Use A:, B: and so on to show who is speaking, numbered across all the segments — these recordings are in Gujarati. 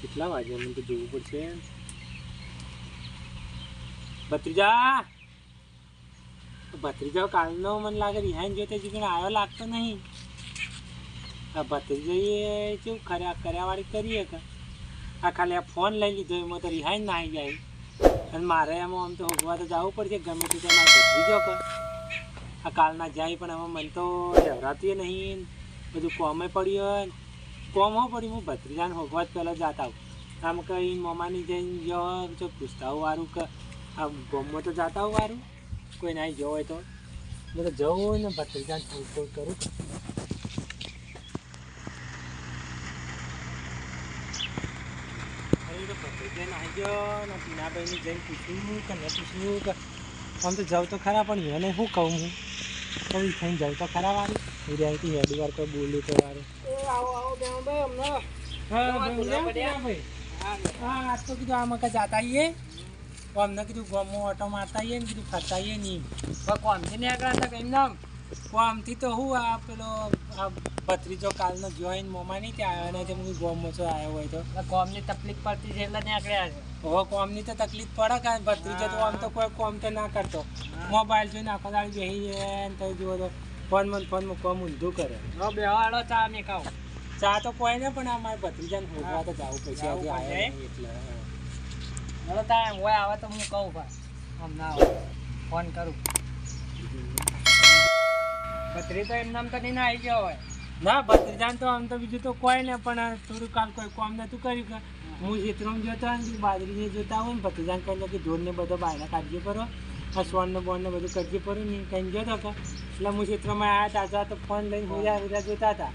A: કેટલા વાગ્યા મને તો જોવું પડશે. ભત્રીજા ભત્રીજા કાલનો મને લાગે રિહાઈને જોતે જીગણ આવ્યો લાગતો નહીં. આ ભત્રીજાએ કેવું કર્યાવાળી કરીએ કે આ ખાલી આ ફોન લઈ લીધો એમાં તો રિહાઈને ના આવી જાય. અને મારે એમાં આમ તો હોગવા તો જવું પડશે ગમે તે મારે ભત્રીજો કે આ કાલના જાય પણ હવે મને તો રહેવરાતું નહીં. બધું કોમે પડ્યું કોમ હો પડ્યું. હું ભત્રીજાને હોગવા જ પહેલાં જતા આવું. આમ કંઈ મમ્માની જઈને ગયો તો પૂછતા હોઉં વારું કે આ ગોમમાં તો જતા હોઉં વારું કોઈ ના જવો હોય તો મેં તો જવું હોય ને ભત્રીજાને ફોન કરું. ભત્રીજાને આવી ગયો ને ટીનાભાઈને જઈને પૂછ્યું કે ન પૂછ્યું કે આમ તો જાઉં તો ખરા પણ એને શું કહું હું કઈ થઈને જાઉં તો ખરા વારું હિરિયાથી હેડી વાર કોઈ બોલ્યું તો વારું.
B: આવો ભાઈ હમણાં
A: હા આજ તો કીધું આમાં કાંઈ જાતા આવીએ અમને કીધું ગમો ઓટો મારતા આવીએ ને કીધું ફરતા આવીએ નહીં.
B: કોમથી નહીં આગળ હતા કઈ નામ
A: આમથી તો હું આ પેલો આ ભત્રીજો કાલનો જોઈને મોમાની ત્યાં આવ્યો ને હું ગોમો છો આવ્યો હોય તો
B: કોમની તકલીફ પડતી છે એટલે નીકળ્યા છે.
A: હવે કોમની તો તકલીફ પડે કારણ ભત્રીજો તો આમ તો કોઈ કોમ તો ના કરતો. મોબાઈલ જોઈને આખો દાડી બેસી જાય ને તો જુઓ તો ફોનમાં કોમ ઊંધું કરે.
B: બેવાડો ચા નહીં ખાવ
A: ચા તો કોઈ ને પણ આ મારે ભત્રીજાને હોગવા તો જવું પડશે આજે આવ્યો એટલે.
B: હવે ટાઈમ હોય આવે તો હું કહું ભાઈ હમણાં આવો ફોન કરું. ભત્રી તો એમ નામ તો નહીં આવી ગયો હોય.
A: ના ભત્રીજાને તો આમ તો બીજું તો કોઈ ને પણ થોડું કાલ કોઈ કોમ નતું કર્યું કે હું ખેતરમાં જોતા હોય ને બાજરીને જોતા હોય ને ભત્રીજાને કહી કે ઢોરને બધો બહારના કાઢીએ પરો આ સોનને બોનને બધું કાઢીએ પરો ને કહીને જોતો કે એટલે હું ખેતરમાં આવ્યા હતા તો ફોન લઈને હોજા જોતા હતા.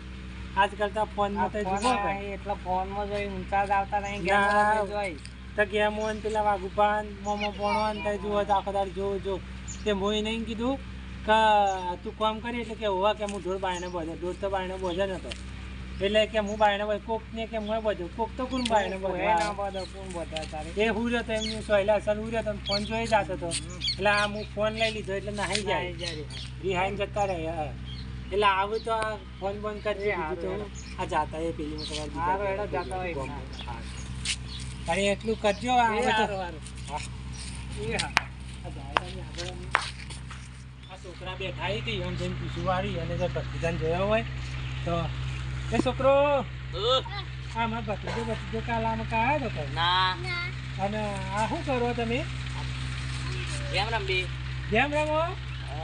A: આજકાલ તો ફોનમાં તો
B: એટલે ફોનમાં જોઈ ઊંચા જ આવતા નહીં જોઈ
A: તો ગેમ હોય ને પેલા વાઘુપાન મોમો પોણો ને ત્યાં જુઓ તો આખો દાડ જો તે મોઈ નહીં કીધું કે તું કામ કરી એટલે કે હોવા કે હું ઢોર બાયણે બધો ઢોર તો બાયણે બોજે નતો એટલે કે હું બાયણે બધું કોક ને કે હું બધું કોક તો કોણ બાયણે બધું
B: કોણ બધા તારે
A: એ હું રહ્યો એમની સોયલા અસલ હું રહ્યો ફોન જોઈ જતો હતો એટલે આ હું ફોન લઈ લીધો એટલે નાહી જાય રિહાઈને જતા રહે. એટલે આવું તો આ ફોન બંધ કરજે તો આ જાતા એ પેલી અરે એટલું કરજો. આ છોકરા બેઠા હતી એમ જઈને પૂછવું વાળી અને જો ભત્રીજાને જોયો હોય તો એ છોકરો હા મારા ભત્રીજો કાલ આમાં આવ્યો હતો અને આ શું કરો તમે ગેમ રમો?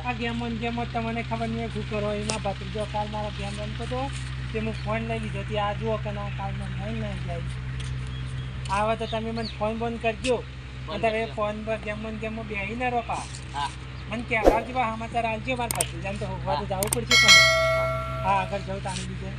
A: આ ગેમો તમને ખબર નહીં શું કરો એમાં ભત્રીજો કાલ મારો ગેમ રમતો હતો તે હું ફોન લઈ લીધો હતી. આ જુઓ કે ના કાલ મને નહીં લઈ જાય આવે તો તમે મને ફોન બંધ કરજો અને તમે ફોન પર ગેમમાં બેસી ના રોકા મને કહેવા જેવા સમાચાર આવજો મારા ભત્રીજાને તો હોગવા તો જવું પડશે તમે. હા આગળ જાઉં તાણી બીજે